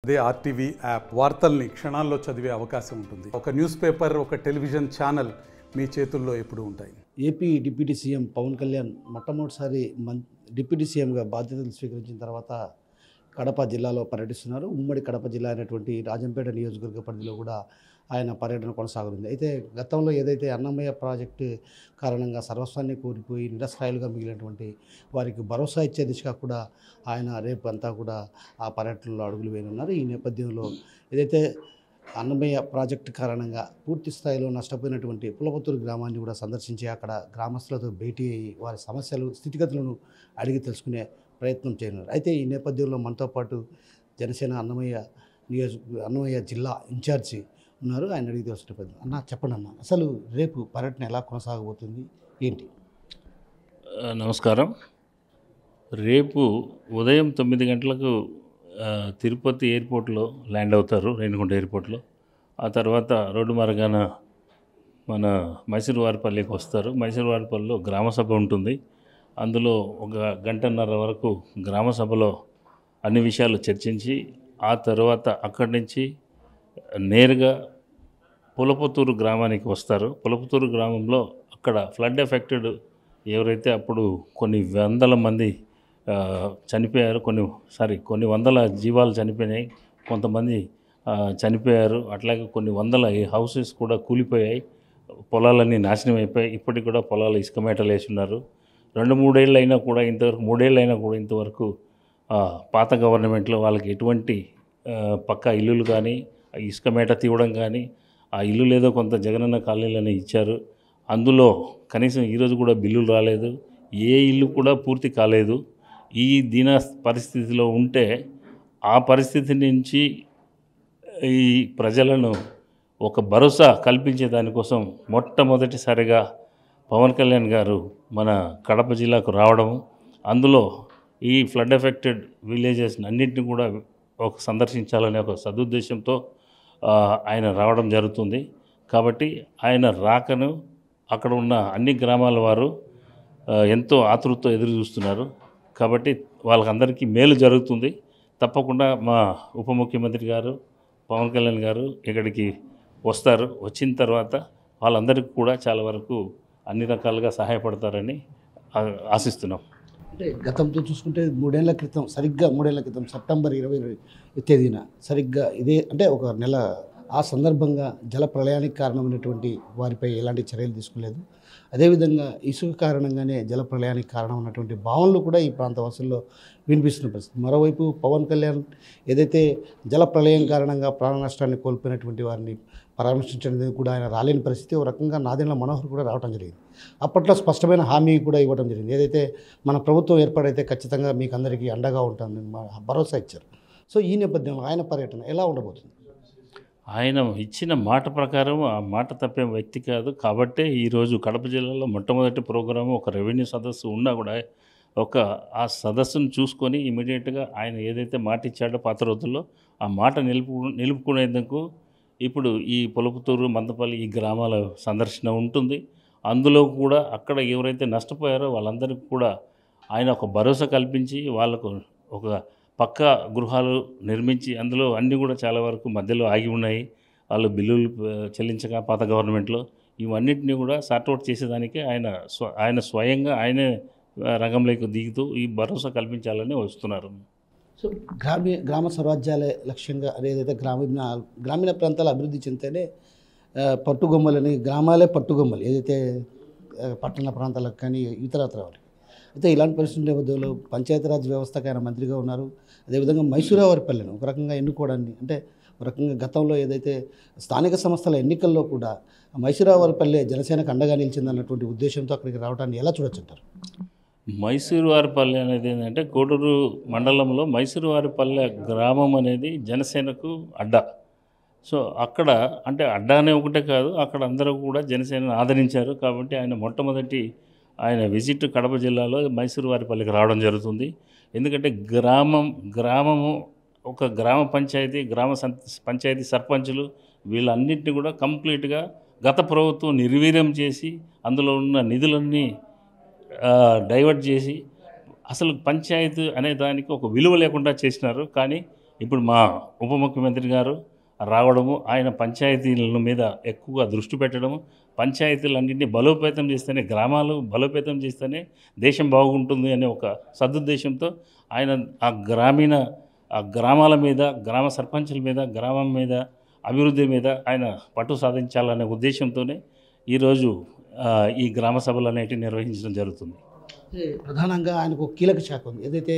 అదే RTV app వార్తల్ని క్షణాల్లో చదివే అవకాశం ఉంటుంది. ఒక న్యూస్ పేపర్, ఒక టెలివిజన్ ఛానల్ మీ చేతుల్లో ఎప్పుడూ ఉంటాయి. AP deputy CM Pawan Kalyan మొట్టమొదటిసారి డిప్యూటీ సీఎంగా బాధ్యతలు స్వీకరించిన తర్వాత కడప జిల్లాలో పర్యటిస్తున్నారు. ఉమ్మడి కడప జిల్లా అయినటువంటి రాజంపేట నియోజకవర్గ పరిధిలో కూడా ఆయన పర్యటన కొనసాగుతుంది. అయితే గతంలో ఏదైతే అన్నమయ్య ప్రాజెక్టు కారణంగా సర్వస్వాన్ని కోల్పోయి నిరసరాయులుగా మిగిలినటువంటి వారికి భరోసా ఇచ్చే దిశగా కూడా ఆయన రేపు అంతా కూడా ఆ పర్యటనలో అడుగులు వేయనున్నారు. ఈ నేపథ్యంలో ఏదైతే అన్నమయ్య ప్రాజెక్టు కారణంగా పూర్తి స్థాయిలో నష్టపోయినటువంటి పులపత్తూరు గ్రామాన్ని కూడా సందర్శించి అక్కడ గ్రామస్తులతో భేటీ అయ్యి వారి సమస్యలు, స్థితిగతులను అడిగి తెలుసుకునే ప్రయత్నం చేయనున్నారు. అయితే ఈ నేపథ్యంలో మనతో పాటు జనసేన అన్నమయ్య జిల్లా ఇన్ఛార్జి ఉన్నారు. ఆయన అడిగి తెలుసుకుంటే అన్న చెప్పండి అన్న, అసలు రేపు పర్యటన ఎలా కొనసాగబోతుంది ఏంటి? నమస్కారం. రేపు ఉదయం 9 గంటలకు తిరుపతి ఎయిర్పోర్ట్లో ల్యాండ్ అవుతారు, రేణిగుంట ఎయిర్పోర్ట్లో. ఆ తర్వాత రోడ్డు మార్గాన మన మైసూరువారిపల్లికి వస్తారు. మైసూరువారిపల్లిలో గ్రామసభ ఉంటుంది. అందులో 1 గంటన్నర వరకు గ్రామసభలో అన్ని విషయాలు చర్చించి ఆ తర్వాత అక్కడి నుంచి నేరుగా పులపత్తూరు గ్రామానికి వస్తారు. పులపత్తూరు గ్రామంలో అక్కడ ఫ్లడ్ ఎఫెక్టెడ్ ఎవరైతే అప్పుడు కొన్ని వందల మంది చనిపోయారు, కొన్ని వందల జీవాలు చనిపోయినాయి, కొంతమంది చనిపోయారు. అట్లాగే కొన్ని వందల హౌసెస్ కూడా కూలిపోయాయి, పొలాలన్నీ నాశనం అయిపోయాయి. ఇప్పటికి కూడా పొలాలు ఇసుక మేటలు వేసున్నారు. 2-3 ఏళ్ళు అయినా కూడా ఇంతవరకు 3 ఏళ్ళు అయినా కూడా ఇంతవరకు పాత గవర్నమెంట్లో వాళ్ళకి ఎటువంటి పక్కా ఇల్లులు కానీ ఇసుక మేట తీయడం కానీ, ఆ ఇల్లు లేదో కొంత జగనన్న కాలనీలని ఇచ్చారు. అందులో కనీసం ఈరోజు కూడా బిల్లులు రాలేదు, ఏ ఇల్లు కూడా పూర్తి కాలేదు. ఈ దీన పరిస్థితిలో ఉంటే ఆ పరిస్థితి నుంచి ఈ ప్రజలను ఒక భరోసా కల్పించే దానికోసం మొట్టమొదటిసారిగా పవన్ కళ్యాణ్ గారు మన కడప జిల్లాకు రావడము, అందులో ఈ ఫ్లడ్ ఎఫెక్టెడ్ విలేజెస్ అన్నింటినీ కూడా సందర్శించాలనే ఒక సదుద్దేశంతో ఆయన రావడం జరుగుతుంది. కాబట్టి ఆయన రాకను అక్కడ ఉన్న అన్ని గ్రామాల వారు ఎంతో ఆతృతతో ఎదురు చూస్తున్నారు. కాబట్టి వాళ్ళకందరికీ మేలు జరుగుతుంది. తప్పకుండా మా ఉప ముఖ్యమంత్రి గారు పవన్ కళ్యాణ్ గారు ఇక్కడికి వస్తారు. వచ్చిన తర్వాత వాళ్ళందరికీ కూడా చాలా వరకు అన్ని రకాలుగా సహాయపడతారని ఆశిస్తున్నాం. అంటే గతంతో చూసుకుంటే 3 ఏళ్ల క్రితం, సరిగ్గా 3 ఏళ్ల క్రితం సెప్టెంబర్ 20 తేదీన సరిగ్గా ఇదే అంటే ఒక నెల ఆ సందర్భంగా జల ప్రళయానికి కారణమైనటువంటి వారిపై ఎలాంటి చర్యలు తీసుకోలేదు. అదేవిధంగా ఇసుక కారణంగానే జల ప్రళయానికి కారణమైనటువంటి భావనలు కూడా ఈ ప్రాంత వాసుల్లో వినిపిస్తున్న పరిస్థితి. మరోవైపు పవన్ కళ్యాణ్ ఏదైతే జల ప్రళయం కారణంగా ప్రాణ నష్టాన్ని కోల్పోయినటువంటి వారిని పరామర్శించడానికి కూడా ఆయన రాలేని పరిస్థితి. ఒక రకంగా నాదెండ్ల మనోహర్ కూడా రావడం జరిగింది. అప్పట్లో స్పష్టమైన హామీ కూడా ఇవ్వడం జరిగింది. ఏదైతే మన ప్రభుత్వం ఏర్పడైతే ఖచ్చితంగా మీకు అందరికీ అండగా ఉంటానని భరోసా ఇచ్చారు. సో ఈ నేపథ్యంలో ఆయన పర్యటన ఎలా ఉండబోతుంది? ఆయన ఇచ్చిన మాట ప్రకారం ఆ మాట తప్పే వ్యక్తి కాదు. కాబట్టే ఈరోజు కడప జిల్లాలో మొట్టమొదటి ప్రోగ్రాము ఒక రెవెన్యూ సదస్సు ఉన్నా కూడా ఆ సదస్సును చూసుకొని ఇమీడియట్గా ఆయన ఏదైతే మాట ఇచ్చాడో పాత రోజుల్లో ఆ మాట నిలుపుకునేందుకు ఇప్పుడు ఈ పులపత్తూరు, మందపల్లి ఈ గ్రామాల సందర్శన ఉంటుంది. అందులో కూడా అక్కడ ఎవరైతే నష్టపోయారో వాళ్ళందరికీ కూడా ఆయన ఒక భరోసా కల్పించి వాళ్ళకు ఒక పక్కా గృహాలు నిర్మించి, అందులో అన్నీ కూడా చాలా వరకు మధ్యలో ఆగి ఉన్నాయి, వాళ్ళు బిల్లులు చెల్లించక పాత గవర్నమెంట్లో, ఇవన్నిటిని కూడా సార్ట్అవుట్ చేసేదానికి ఆయన స్వయంగా ఆయనే రంగంలోకి దిగుతూ ఈ భరోసా కల్పించాలని వస్తున్నారు. సో గ్రామ స్వరాజ్యాలే లక్ష్యంగా ఏదైతే గ్రామీణ ప్రాంతాల అభివృద్ధి చెందితేనే పట్టుగొమ్మలని, గ్రామాలే పట్టుగొమ్మలు ఏదైతే పట్టణ ప్రాంతాలకు కానీ ఇతరత్ర వారికి. అయితే ఇలాంటి పరిస్థితుల నేపథ్యంలో పంచాయతీరాజ్ వ్యవస్థకు ఆయన మంత్రిగా ఉన్నారు. అదేవిధంగా మైసూరువారిపల్లెను ఒక రకంగా ఎన్నుకోవడాన్ని, అంటే ఒక రకంగా గతంలో ఏదైతే స్థానిక సంస్థల ఎన్నికల్లో కూడా మైసూరువారిపల్లె జనసేనకు అండగా నిలిచిందన్నటువంటి ఉద్దేశంతో అక్కడికి రావడాన్ని ఎలా చూడొచ్చుంటారు? మైసూరువారిపల్లె అనేది ఏంటంటే కోడూరు మండలంలో మైసూరువారిపల్లె గ్రామం అనేది జనసేనకు అడ్డా. సో అక్కడ అంటే అడ్డా అనే ఒకటే కాదు, అక్కడ అందరూ కూడా జనసేనను ఆదరించారు. కాబట్టి ఆయన విజిట్ కడప జిల్లాలో మైసూరువారిపల్లికి రావడం జరుగుతుంది. ఎందుకంటే గ్రామము ఒక గ్రామ పంచాయతీ, పంచాయతీ సర్పంచులు వీళ్ళన్నింటినీ కూడా కంప్లీట్గా గత ప్రభుత్వం నిర్వీర్యం చేసి అందులో ఉన్న నిధులన్నీ డైవర్ట్ చేసి అసలు పంచాయతీ అనే దానికి ఒక విలువ లేకుండా చేసినారు. కానీ ఇప్పుడు మా ఉప ముఖ్యమంత్రి గారు రావడము, ఆయన పంచాయతీల మీద ఎక్కువగా దృష్టి పెట్టడము, పంచాయతీలన్నింటినీ బలోపేతం చేస్తేనే, గ్రామాలు బలోపేతం చేస్తేనే దేశం బాగుంటుంది అనే ఒక సదుద్దేశంతో ఆయన ఆ గ్రామాల మీద, గ్రామ సర్పంచుల మీద, గ్రామం మీద, అభివృద్ధి మీద ఆయన పట్టు సాధించాలనే ఉద్దేశంతోనే ఈరోజు ఈ గ్రామ సభలు అనేటివి నిర్వహించడం జరుగుతుంది. ప్రధానంగా ఆయనకు ఒక కీలక శాఖ ఉంది, ఏదైతే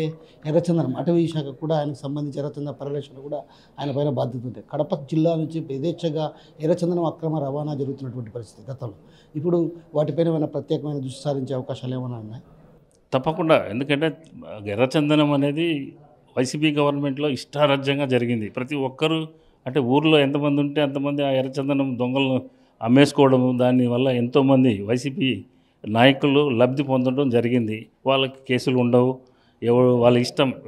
ఎర్రచందనం అటవీ శాఖ కూడా ఆయనకు సంబంధించి ఎర్రచందనం పరిరక్షణ కూడా ఆయన పైన బాధ్యత ఉంది. కడప జిల్లా నుంచి యథేచ్ఛగా ఎర్రచందనం అక్రమ రవాణా జరుగుతున్నటువంటి పరిస్థితి గతంలో. ఇప్పుడు వాటిపైన ఏమైనా ప్రత్యేకమైన దృష్టి సారించే అవకాశాలు ఏమైనా ఉన్నాయి? తప్పకుండా. ఎందుకంటే ఎర్రచందనం అనేది వైసీపీ గవర్నమెంట్లో ఇష్టారాజ్యంగా జరిగింది. ప్రతి ఒక్కరూ అంటే ఊర్లో ఎంతమంది ఉంటే అంతమంది ఆ ఎర్రచందనం దొంగలను అమ్మేసుకోవడము, దానివల్ల ఎంతోమంది వైసీపీ నాయకులు లబ్ధి పొందడం జరిగింది. వాళ్ళకి కేసులు ఉండవు, వాళ్ళ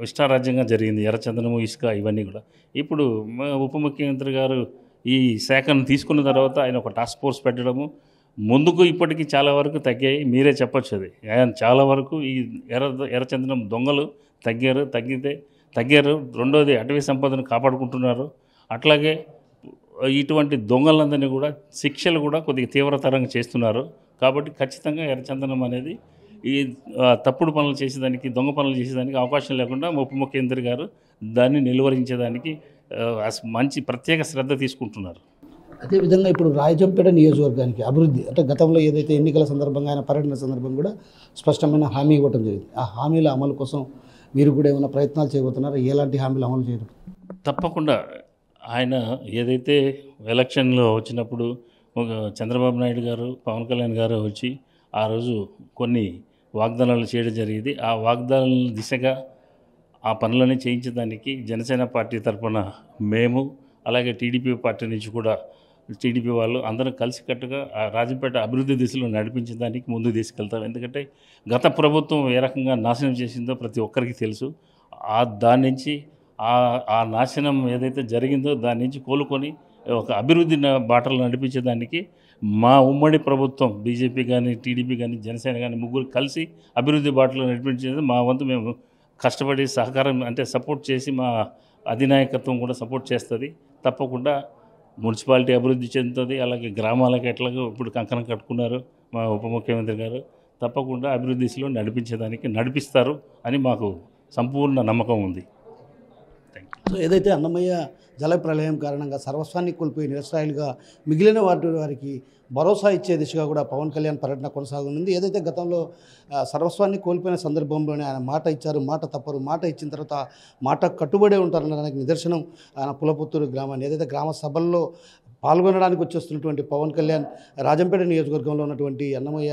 ఇష్టారాజ్యంగా జరిగింది ఎర్రచందనము, ఇసుక ఇవన్నీ కూడా. ఇప్పుడు మా ఉప ముఖ్యమంత్రి గారు ఈ శాఖను తీసుకున్న తర్వాత ఆయన ఒక టాస్క్ ఫోర్స్ పెట్టడము, ముందుకు ఇప్పటికీ చాలా వరకు తగ్గాయి. మీరే చెప్పొచ్చు, అది ఆయన చాలా వరకు ఈ ఎర్రచందనం దొంగలు తగ్గారు. రెండోది అటవీ సంపదను కాపాడుకుంటున్నారు. అట్లాగే ఇటువంటి దొంగలందరినీ కూడా శిక్షలు కూడా కొద్దిగా తీవ్రతరంగా చేస్తున్నారు. కాబట్టి ఖచ్చితంగా ఎర్రచందనం అనేది ఈ తప్పుడు పనులు చేసేదానికి, దొంగ పనులు చేసేదానికి అవకాశం లేకుండా ఉప ముఖ్యమంత్రి గారు దాన్ని నిలువరించేదానికి మంచి ప్రత్యేక శ్రద్ధ తీసుకుంటున్నారు. అదేవిధంగా ఇప్పుడు రాజంపేట నియోజకవర్గానికి అభివృద్ధి అంటే గతంలో ఏదైతే ఎన్నికల సందర్భంగా ఆయన పర్యటన సందర్భంగా కూడా స్పష్టమైన హామీ ఇవ్వడం జరిగింది. ఆ హామీల అమలు కోసం మీరు కూడా ఏమైనా ప్రయత్నాలు చేయబోతున్నారా? ఎలాంటి హామీలు అమలు చేయడం? తప్పకుండా. ఆయన ఏదైతే ఎలక్షన్లో వచ్చినప్పుడు చంద్రబాబు నాయుడు గారు, పవన్ కళ్యాణ్ గారు వచ్చి ఆ రోజు కొన్ని వాగ్దానాలు చేయడం జరిగింది. ఆ వాగ్దానాల దిశగా ఆ పనులని చేయించడానికి జనసేన పార్టీ తరఫున మేము, అలాగే టీడీపీ పార్టీ నుంచి కూడా టీడీపీ వాళ్ళు అందరం కలిసికట్టుగా ఆ రాజంపేట అభివృద్ధి దిశలో నడిపించడానికి ముందుకు తీసుకెళ్తాం. ఎందుకంటే గత ప్రభుత్వం ఏ రకంగా నాశనం చేసిందో ప్రతి ఒక్కరికి తెలుసు. దాని నుంచి ఆ నాశనం ఏదైతే జరిగిందో దాని నుంచి కోలుకొని ఒక అభివృద్ధి బాటలు నడిపించేదానికి మా ఉమ్మడి ప్రభుత్వం బీజేపీ కానీ, టీడీపీ కానీ, జనసేన కానీ ముగ్గురు కలిసి అభివృద్ధి బాటలు నడిపించేది మా వంతు మేము కష్టపడి సహకారం అంటే సపోర్ట్ చేసి మా అధినాయకత్వం కూడా సపోర్ట్ చేస్తుంది. తప్పకుండా మున్సిపాలిటీ అభివృద్ధి చెందుతుంది. అలాగే గ్రామాలకు ఎట్లాగో ఇప్పుడు కంకణం కట్టుకున్నారు మా ఉప ముఖ్యమంత్రి గారు. తప్పకుండా అభివృద్ధి దిశలో నడిపిస్తారు అని మాకు సంపూర్ణ నమ్మకం ఉంది. సో ఏదైతే అన్నమయ్య జల ప్రళయం కారణంగా సర్వస్వాన్ని కోల్పోయి నిరసరాయులుగా మిగిలిన వారికి భరోసా ఇచ్చే దిశగా కూడా పవన్ కళ్యాణ్ పర్యటన కొనసాగుతుంది. ఏదైతే గతంలో సర్వస్వాన్ని కోల్పోయిన సందర్భంలోనే ఆయన మాట ఇచ్చారు, మాట తప్పరు, మాట ఇచ్చిన తర్వాత మాట కట్టుబడే ఉంటారనడానికి నిదర్శనం ఆయన పులపుత్తూరు గ్రామాన్ని. ఏదైతే గ్రామ సభల్లో పాల్గొనడానికి వచ్చేస్తున్నటువంటి పవన్ కళ్యాణ్ రాజంపేట నియోజకవర్గంలో ఉన్నటువంటి అన్నమయ్య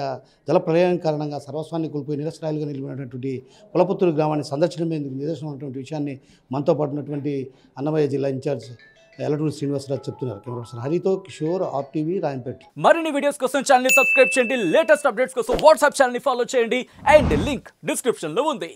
జల ప్రళయం కారణంగా సర్వస్వాన్ని కోల్పోయి నిరసరాయులుగా నిలిపినటువంటి పులపుత్తూరు గ్రామాన్ని సందర్శించేందుకు నిదర్శనం ఉన్నటువంటి విషయాన్ని మనతో పాటు ఉన్నటువంటి అన్నమయ్య జిల్లా ఇన్ఛార్జ్ ఎలటూరు శ్రీనివాసరావు చెప్తున్నారు. కెమెరా పర్సన్ హరితో కిషోర్, ఆర్టీవీ, రాజంపేట. మరిన్ని వీడియోస్ కోసం ఛానల్ ని సబ్స్క్రైబ్ చేయండి. లేటెస్ట్ అప్డేట్స్ కోసం వాట్సాప్ ఛానల్ ని ఫాలో చేయండి. అండ్ లింక్ డిస్క్రిప్షన్ లో ఉంది.